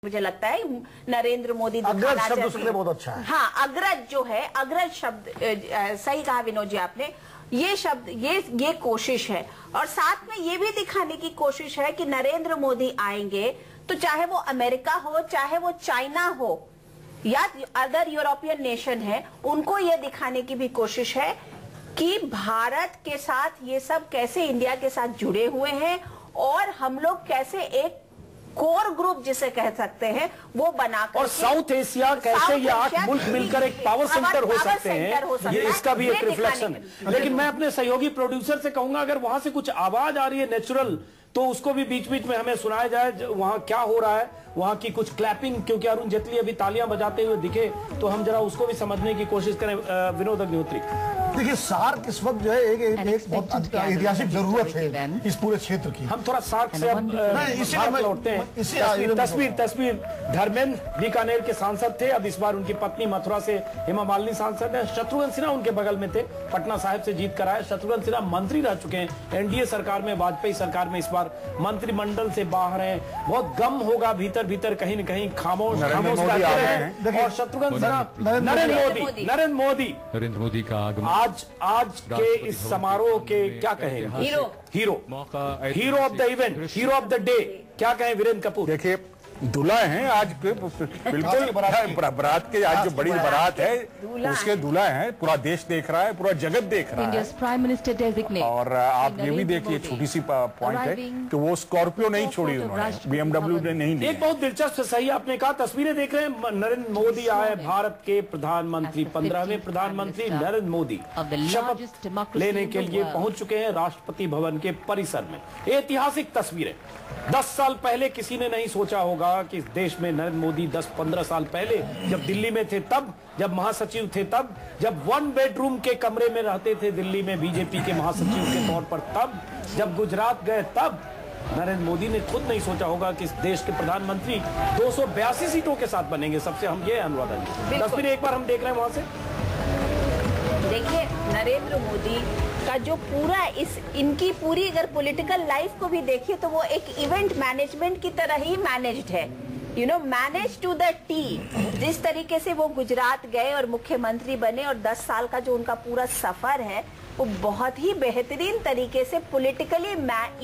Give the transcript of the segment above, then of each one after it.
मुझे लगता है नरेंद्र मोदी अग्रज शब्द उसके बहुत अच्छा है। हाँ, अग्रज जो है, अग्रज शब्द सही कहा विनोद जी आपने। ये शब्द, ये कोशिश है, और साथ में ये भी दिखाने की कोशिश है कि नरेंद्र मोदी आएंगे तो चाहे वो अमेरिका हो, चाहे वो चाइना हो या अदर यूरोपियन नेशन है, उनको ये दिखाने की भी कोशिश है कि भारत के साथ ये सब कैसे इंडिया के साथ जुड़े हुए हैं और हम लोग कैसे एक कोर ग्रुप जिसे कह सकते हैं वो बनाकर, और साउथ एशिया कैसे ये 8 मुल्क मिलकर एक पावर सेंटर हो सकते हैं, ये इसका भी एक रिफ्लेक्शन है। लेकिन मैं अपने सहयोगी प्रोड्यूसर से कहूंगा, अगर वहां से कुछ आवाज आ रही है नेचुरल, तो उसको भी बीच बीच में हमें सुनाया जाए, वहां क्या हो रहा है, वहां की कुछ क्लैपिंग, क्योंकि अरुण जेटली अभी तालियां बजाते हुए दिखे, तो हम जरा उसको भी समझने की कोशिश करें। विनोद अग्निहोत्री, देखिए सार्क इस वक्त जो है एक बहुत ऐतिहासिक जरूरत है इस पूरे क्षेत्र की। हम थोड़ा सार्क से अब लौटते हैं। तस्वीर धर्मेंद्र बीकानेर के सांसद थे, अब इस बार उनकी पत्नी मथुरा से हेमा मालिनी सांसद है। शत्रुघ्न सिन्हा उनके बगल में थे, पटना साहिब से जीत कर आए। शत्रुघ्न सिन्हा मंत्री रह चुके हैं एनडीए सरकार में, वाजपेयी सरकार में, इस बार मंत्रिमंडल से बाहर हैं। बहुत गम होगा भीतर भीतर, कहीं न कहीं खामोश करते हैं। और शत्रुघ्न सिन्हा, नरेंद्र मोदी का आगमन आज के इस समारोह के क्या कहेंगे? Hero of the event, hero of the day, क्या कहें वीरेंद्र कपूर? देखिए, दूल्हा हैं आज के, बिल्कुल बारात के, आज जो बड़ी बारात है उसके दूल्हा हैं। पूरा देश देख रहा है, पूरा जगत देख रहा है। Prime minister designate. और आप ये भी देखिए, छोटी सी पॉइंट है कि वो स्कॉर्पियो नहीं छोड़ी उन्होंने, बीएमडब्ल्यू ने नहीं ली। एक बहुत दिलचस्प, सही आपने कहा, तस्वीरें देख रहे हैं। नरेंद्र मोदी आए, भारत के प्रधानमंत्री, 15वें प्रधानमंत्री नरेंद्र मोदी शपथ लेने के लिए पहुंच चुके हैं राष्ट्रपति भवन के परिसर में। ऐतिहासिक तस्वीरें। 10 साल पहले किसी ने नहीं सोचा होगा कि इस देश में नरेंद्र मोदी 10-15 साल पहले जब दिल्ली में थे, तब जब महासचिव थे, तब जब 1 बेडरूम के कमरे में रहते थे दिल्ली में बीजेपी के महासचिव के तौर पर, तब जब गुजरात गए, तब नरेंद्र मोदी ने खुद नहीं सोचा होगा कि इस देश के प्रधानमंत्री 282 सीटों के साथ बनेंगे। सबसे हम ये अनुवादा जी तस्वीरें एक बार हम देख रहे हैं वहां से। देखिए, नरेंद्र मोदी का जो पूरा इनकी पूरी अगर पॉलिटिकल लाइफ को भी देखिए तो वो एक इवेंट मैनेजमेंट की तरह ही मैनेज्ड है, मैनेज टू द टी। जिस तरीके से वो गुजरात गए और मुख्यमंत्री बने, और 10 साल का जो उनका पूरा सफर है वो बहुत ही बेहतरीन तरीके से पॉलिटिकली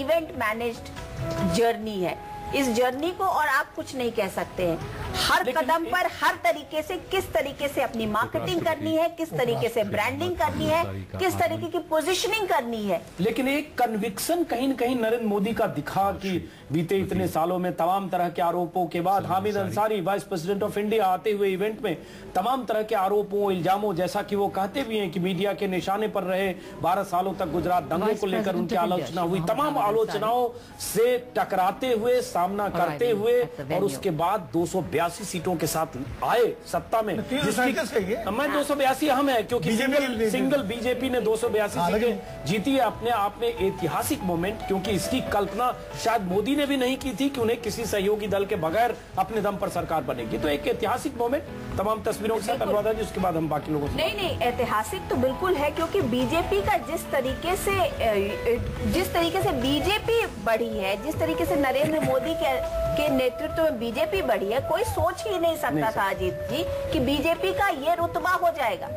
इवेंट मैनेज्ड जर्नी है। इस जर्नी को और आप कुछ नहीं कह सकते हैं। हर कदम पर हर तरीके से किस तरीके से अपनी मार्केटिंग करनी है, किस तरीके से ब्रांडिंग करनी है, किस तरीके की पोजीशनिंग करनी है। लेकिन एक कन्विक्शन कहीं न कहीं नरेंद्र मोदी का दिखा कि बीते इतने सालों में तमाम तरह के आरोपों के बाद Hamid Ansari vice president of India आते हुए इवेंट में तमाम तरह के आरोपों, इल्जामों, जैसा कि वो कहते भी हैं कि मीडिया के निशाने पर रहे, 12 सालों तक गुजरात दंगों को लेकर उनकी आलोचना हुई, तमाम आलोचनाओं से टकराते हुए, सामना करते हुए, और उसके बाद 282 सीटों के साथ आए सत्ता में। मैं 282 अहम है क्योंकि सिंगल बीजेपी ने 282 सीटें जीती है। अपने आप में ऐतिहासिक मोमेंट, क्योंकि इसकी कल्पना शायद मोदी ने भी नहीं की थी कि उन्हें किसी सहयोगी दल के बगैर अपने दम पर सरकार बनेगी। तो एक ऐतिहासिक मोमेंट तमाम तस्वीरों के साथ। अनुराधा जी, उसके बाद हम बाकी लोगों से। नहीं, ऐतिहासिक तो बिल्कुल है, क्योंकि बीजेपी का जिस तरीके से बीजेपी बढ़ी है, जिस तरीके से नरेंद्र मोदी के नेतृत्व में बीजेपी बढ़ी है, कोई सोच ही नहीं सकता था अजीत जी कि बीजेपी का ये रुतबा हो जाएगा,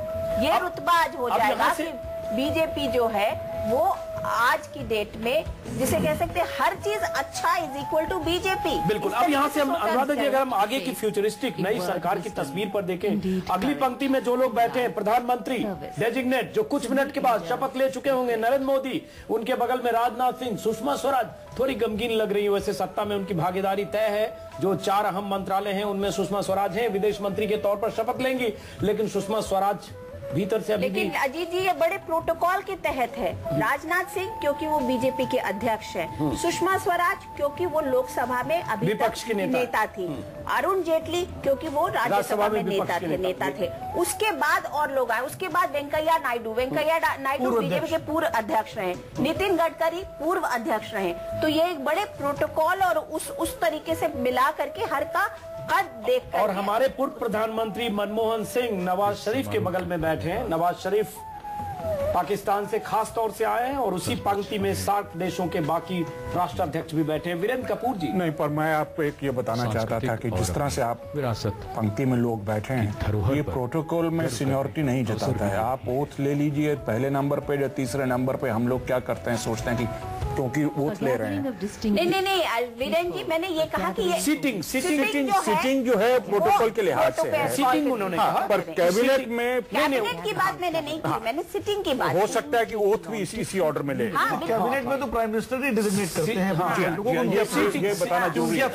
ये रुतबा आज हो जाएगा कि बीजेपी जो है वो आज की डेट में जिसे कह सकते हैं हर चीज अच्छा इज इक्वल टू बीजेपी। बिल्कुल। अब यहाँ से हम अनुराधा जी, अगर हम आगे की फ्यूचरिस्टिक नई सरकार की तस्वीर पर देखें, अगली पंक्ति में जो लोग बैठे हैं, प्रधानमंत्री डेजिग्नेट, जो कुछ मिनट के बाद शपथ ले चुके होंगे, नरेंद्र मोदी, उनके बगल में राजनाथ सिंह, सुषमा स्वराज थोड़ी गमगीन लग रही है। वैसे सत्ता में उनकी भागीदारी तय है, जो 4 अहम मंत्रालय हैं उनमें सुषमा स्वराज हैं, विदेश मंत्री के तौर पर शपथ लेंगी, लेकिन सुषमा स्वराज भीतर से लेकिन अजीत जी ये बड़े प्रोटोकॉल के तहत है। राजनाथ सिंह क्योंकि वो बीजेपी के अध्यक्ष हैं, सुषमा स्वराज क्योंकि वो लोकसभा में अभी विपक्ष की नेता थी, अरुण जेटली क्योंकि वो राज्यसभा में नेता थे। उसके बाद और लोग आए, उसके बाद वेंकैया नायडू बीजेपी के पूर्व अध्यक्ष रहे, नितिन गडकरी पूर्व अध्यक्ष रहे। तो ये एक बड़े प्रोटोकॉल और उस तरीके से मिला करके हर का देख। और हमारे पूर्व प्रधानमंत्री मनमोहन सिंह नवाज शरीफ के बगल में बैठे हैं। नवाज शरीफ पाकिस्तान से खास तौर से आए हैं और उसी पंक्ति में सार्क देशों के बाकी राष्ट्राध्यक्ष भी बैठे हैं। वीरेंद्र कपूर जी। नहीं, पर मैं आपको एक ये बताना चाहता था कि जिस तरह से आप विरासत पंक्ति में लोग बैठे हैं, ये प्रोटोकॉल में सीनियरिटी नहीं जताता है। आप ओथ ले लीजिए पहले नंबर पे या तीसरे नंबर पे, हम लोग क्या करते हैं, सोचते हैं कि क्योंकि वोट ले रहे हैं। नहीं वीरेंद्र जी, मैंने ये कहा कि ये सिटिंग जो है प्रोटोकॉल के लिहाज से है। सिटिंग उन्होंने कहा, पर कैबिनेट में कैबिनेट की बात मैंने नहीं की, मैंने सिटिंग की बात। हो सकता है कि ओथ भी इसी ऑर्डर में ले। कैबिनेट में तो प्राइम मिनिस्टर ही डिजिग्नेट करते हैं। ये बताना जरूरी है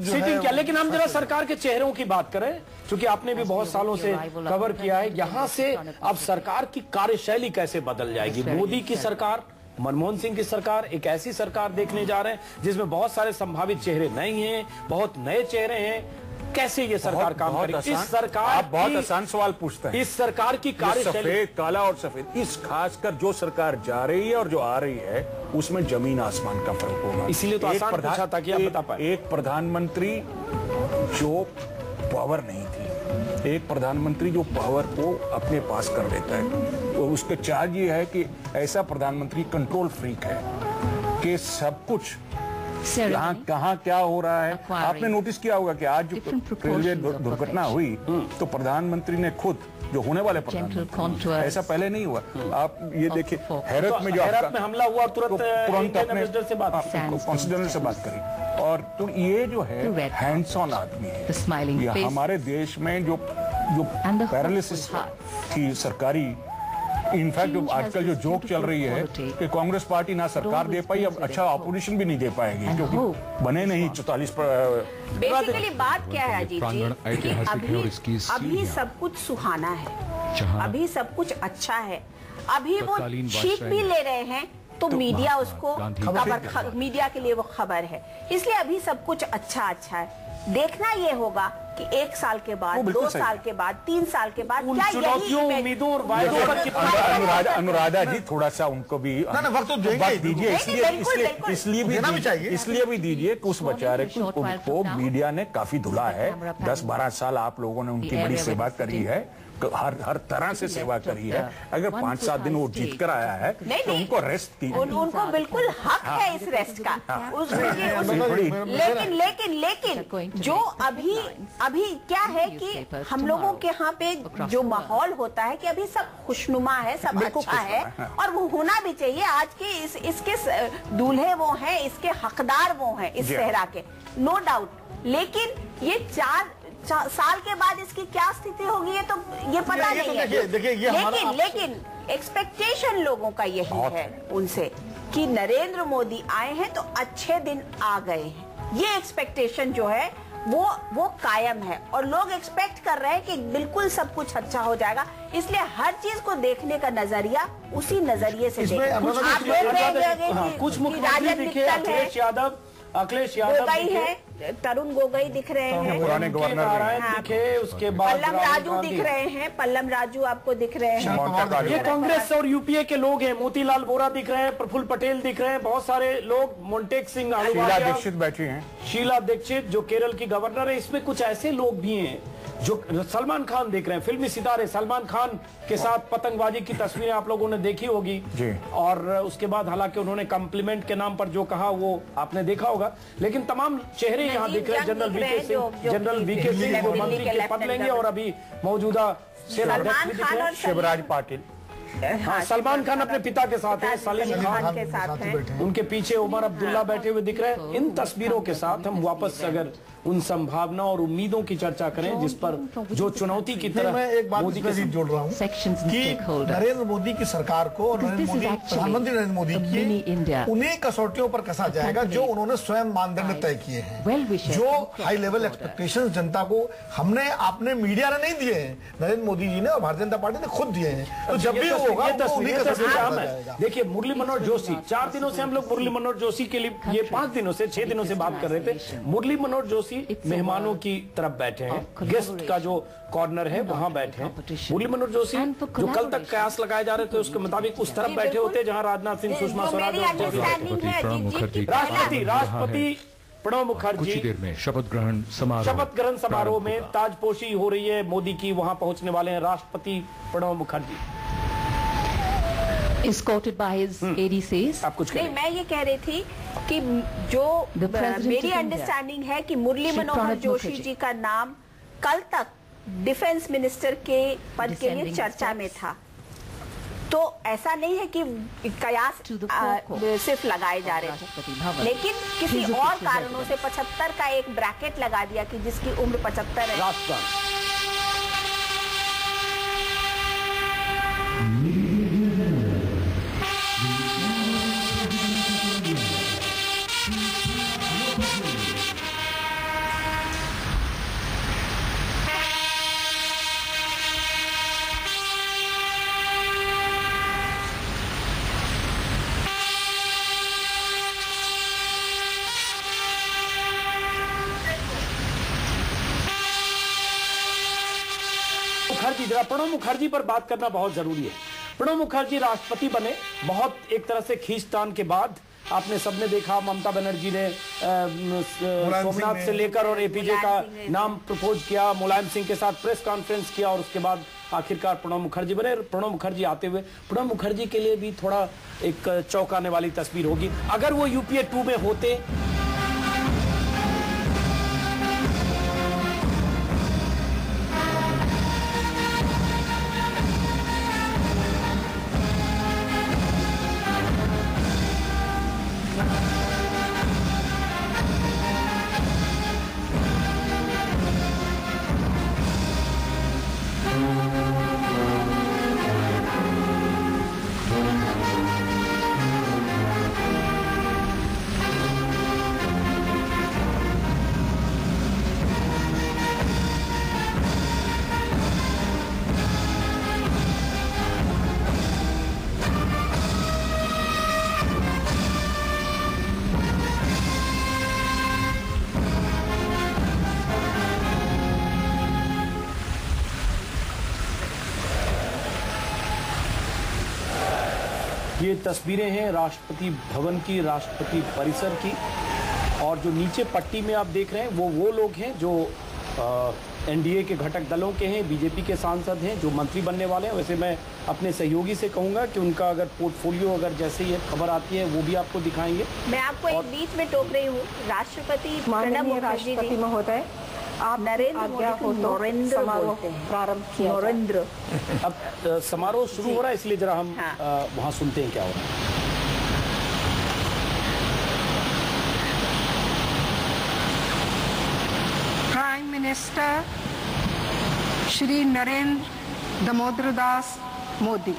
सिटिंग क्या। लेकिन हम जरा सरकार के चेहरों की बात करें, क्योंकि आपने भी बहुत सालों से कवर किया है। यहाँ से अब सरकार की कार्यशैली कैसे बदल जाएगी? मोदी की सरकार, मनमोहन सिंह की सरकार, एक ऐसी सरकार देखने जा रहे हैं जिसमें बहुत सारे संभावित चेहरे नहीं हैं, बहुत नए चेहरे हैं। कैसे ये सरकार काम करेगी? इस सरकार, आप बहुत आसान सवाल पूछते हैं। इस सरकार की कार्यशैली, सफेद काला और सफेद, इस खासकर जो सरकार जा रही है और जो आ रही है उसमें जमीन आसमान का फर्क होगा। इसीलिए तो आसान पूछा था कि आप बता पाए। एक प्रधानमंत्री जो पावर नहीं थी, एक प्रधानमंत्री जो पावर को अपने पास कर लेता है, तो उसके चार्ज ये है कि ऐसा प्रधानमंत्री कंट्रोल फ्रीक है कि सब कुछ कहाँ क्या हो रहा है। आपने नोटिस किया होगा कि आज जो रेलवे दुर्घटना हुई तो प्रधानमंत्री ने खुद, जो होने वाले प्रधानमंत्री, ऐसा पहले नहीं हुआ। आप ये देखिए, हैरत में जो हमला हुआ तुरंत अपने कॉन्स्टिट्यूशन से बात करी। और तो ये जो है हैंड्स ऑन आदमी है। ये हमारे देश में जो पैरालिसिस की सरकारी, इनफैक्ट आजकल जो जोक चल रही है कि कांग्रेस पार्टी ना सरकार दे पाई, अब अच्छा ऑपोजिशन भी नहीं दे पाएगी क्योंकि बने नहीं 44। बेसिकली बात क्या है अजीत जी, अभी सब कुछ सुहाना है, अभी सब कुछ अच्छा है, अभी वो शीख भी ले रहे हैं तो मीडिया उसको खबर, मीडिया के लिए वो खबर है, इसलिए अभी सब कुछ अच्छा है। देखना ये होगा कि 1 साल के बाद, 2 साल के बाद, 3 साल के बाद क्या चुनौतियों, उम्मीदों और वायदों पर कितना। अनुराधा जी थोड़ा सा उनको भी वक्त दीजिए, इसलिए भी दीजिए कि उस बेचारे को मीडिया ने काफी धुला है। 10-12 साल आप लोगों ने उनकी बड़ी सेवा करी है, हर तरह से सेवा करी है। अगर 5-7 दिन वो जीत कर आया है तो उनको रेस्ट दी, उनको बिल्कुल हक है इस रेस्ट का। लेकिन जो अभी क्या है कि हम लोगों के यहाँ पे जो माहौल होता है कि अभी सब खुशनुमा है, सब अच्छा है और वो होना भी चाहिए। आज के इसके दूल्हे वो हैं, इसके हकदार वो हैं इस सेहरा के, नो डाउट। लेकिन ये 4 साल के बाद इसकी क्या स्थिति होगी ये तो ये पता नहीं है। लेकिन एक्सपेक्टेशन लोगों का यही है उनसे कि नरेंद्र मोदी आए हैं तो अच्छे दिन आ गए हैं। ये एक्सपेक्टेशन जो है वो कायम है और लोग एक्सपेक्ट कर रहे हैं कि बिल्कुल सब कुछ अच्छा हो जाएगा। इसलिए हर चीज को देखने का नजरिया उसी नजरिए से कुछ मुख्यमंत्री दिखे, अखिलेश यादव है, तरुण गोगोई दिख रहे हैं, पुराने गवर्नर दिखे, उसके बाद पल्लम राजू दिख रहे हैं, पल्लम राजू आपको दिख रहे हैं। ये कांग्रेस और यूपीए के लोग हैं। मोतीलाल वोरा दिख रहे हैं, प्रफुल्ल पटेल दिख रहे हैं, बहुत सारे लोग, मोन्टेक सिंह, शीला दीक्षित बैठी हैं, शीला दीक्षित जो केरल की गवर्नर है। इसमें कुछ ऐसे लोग भी हैं जो सलमान खान देख रहे हैं, फिल्मी सितारे सलमान खान के साथ पतंगबाजी की तस्वीरें आप लोगों ने देखी होगी जी। और उसके बाद हालांकि उन्होंने कॉम्प्लीमेंट के नाम पर जो कहा वो आपने देखा होगा, लेकिन तमाम चेहरे यहाँ दिख रहे हैं। जनरल वीके सिंह जो मंत्री के पद लेंगे और अभी मौजूदा सेनाध्यक्ष भी दिख रहे हैं, शिवराज पाटिल। हाँ, सलमान खान अपने पिता के साथ है, सलीम खान के साथ हैं, उनके पीछे उमर अब्दुल्ला बैठे हुए दिख रहे हैं। इन तस्वीरों के साथ हम वापस अगर उन संभावना और उम्मीदों की चर्चा करें जिस पर जो चुनौती की तरह मैं एक बात मोदी के साथ जोड़ रहा हूँ कि नरेंद्र मोदी की सरकार को और प्रधानमंत्री नरेंद्र मोदी की उन्हीं कसौटियों पर कसा जाएगा जो उन्होंने स्वयं मानदंड तय किए हैं, जो हाई लेवल एक्सपेक्टेशंस जनता को आपने मीडिया ने नहीं दिए हैं, नरेंद्र मोदी जी ने और भारतीय जनता पार्टी ने खुद दिए हैं। तो जब भी होगा देखिए, मुरली मनोहर जोशी, 4 दिनों से हम लोग मुरली मनोहर जोशी के लिए, ये 5 दिनों से 6 दिनों से बात कर रहे थे। मुरली मनोहर जोशी मेहमानों की तरफ बैठे हैं, गेस्ट का जो कॉर्नर है वहां बैठे हैं। मुरली मनोहर जोशी जो कल तक कयास लगाए जा रहे थे उसके मुताबिक उस तरफ बैठे होते जहां राजनाथ सिंह, सुषमा स्वराज, राष्ट्रपति प्रणब मुखर्जी कुछ देर में शपथ ग्रहण समारोह में ताजपोशी हो रही है मोदी की, वहां पहुंचने वाले हैं राष्ट्रपति Pranab Mukherjee. escorted by his ADCs. आप कुछ नहीं, मैं ये कह रही थी कि जो मेरी अंडरस्टैंडिंग है कि मुरली मनोहर जोशी जी का नाम कल तक डिफेंस मिनिस्टर के पद के लिए चर्चा में था, तो ऐसा नहीं है कि कयास सिर्फ लगाए जा रहे थे, लेकिन किसी और कारणों से 75 का एक ब्रैकेट लगा दिया कि जिसकी उम्र 75 है। प्रणब मुखर्जी पर बात करना बहुत जरूरी है। प्रणब मुखर्जी राष्ट्रपति बने, बहुत एक तरह से खींचतान के बाद आपने सबने देखा, ममता बनर्जी ने सोमनाथ से लेकर और एपीजे का नाम प्रपोज किया, मुलायम सिंह के साथ प्रेस कॉन्फ्रेंस किया और उसके बाद आखिरकार प्रणब मुखर्जी बने। प्रणब मुखर्जी आते हुए प्रणब मुखर्जी के लिए भी थोड़ा एक चौंकाने वाली तस्वीर होगी अगर वो यूपीए 2 में होते। ये तस्वीरें हैं राष्ट्रपति भवन की, राष्ट्रपति परिसर की, और जो नीचे पट्टी में आप देख रहे हैं वो लोग हैं जो एनडीए के घटक दलों के हैं, बीजेपी के सांसद हैं जो मंत्री बनने वाले हैं। वैसे मैं अपने सहयोगी से कहूंगा कि उनका अगर पोर्टफोलियो अगर जैसे ये खबर आती है वो भी आपको दिखाएंगे। मैं आपको एक बीच में टोक रही हूँ, राष्ट्रपति प्रणब मुखर्जी जी महोदय, आप नरेंद्र नरेंद्र बोलते हैं, प्रारंभ किया नरेंद्र। अब समारोह शुरू हो रहा है, इसलिए जरा हम वहाँ सुनते हैं क्या हो रहा है। प्राइम मिनिस्टर श्री नरेंद्र दामोदर दास मोदी,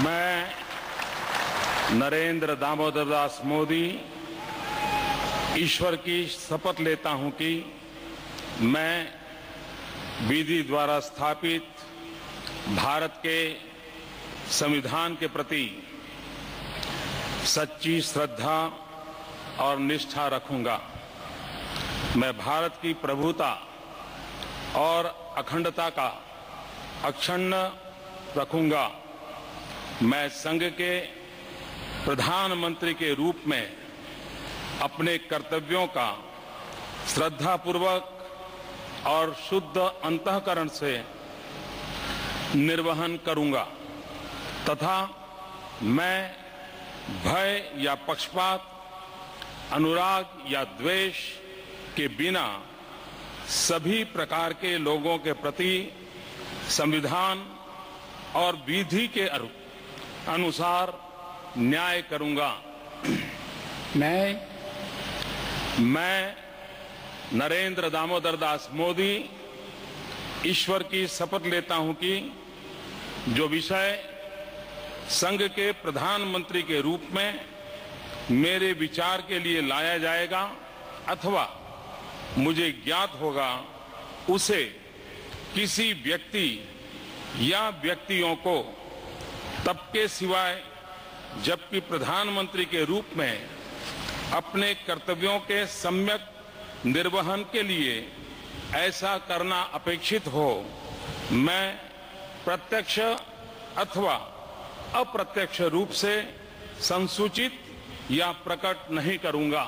मैं नरेंद्र दामोदर दास मोदी ईश्वर की शपथ लेता हूं कि मैं विधि द्वारा स्थापित भारत के संविधान के प्रति सच्ची श्रद्धा और निष्ठा रखूंगा। मैं भारत की प्रभुता और अखंडता का अक्षुण्ण रखूंगा। मैं संघ के प्रधानमंत्री के रूप में अपने कर्तव्यों का श्रद्धापूर्वक और शुद्ध अंतःकरण से निर्वहन करूंगा तथा मैं भय या पक्षपात, अनुराग या द्वेष के बिना सभी प्रकार के लोगों के प्रति संविधान और विधि के अनुसार न्याय करूंगा। मैं नरेंद्र दामोदर दास मोदी ईश्वर की शपथ लेता हूं कि जो विषय संघ के प्रधानमंत्री के रूप में मेरे विचार के लिए लाया जाएगा अथवा मुझे ज्ञात होगा, उसे किसी व्यक्ति या व्यक्तियों को तब के सिवाय जबकि प्रधानमंत्री के रूप में अपने कर्तव्यों के सम्यक निर्वहन के लिए ऐसा करना अपेक्षित हो, मैं प्रत्यक्ष अथवा अप्रत्यक्ष रूप से संसूचित या प्रकट नहीं करूंगा।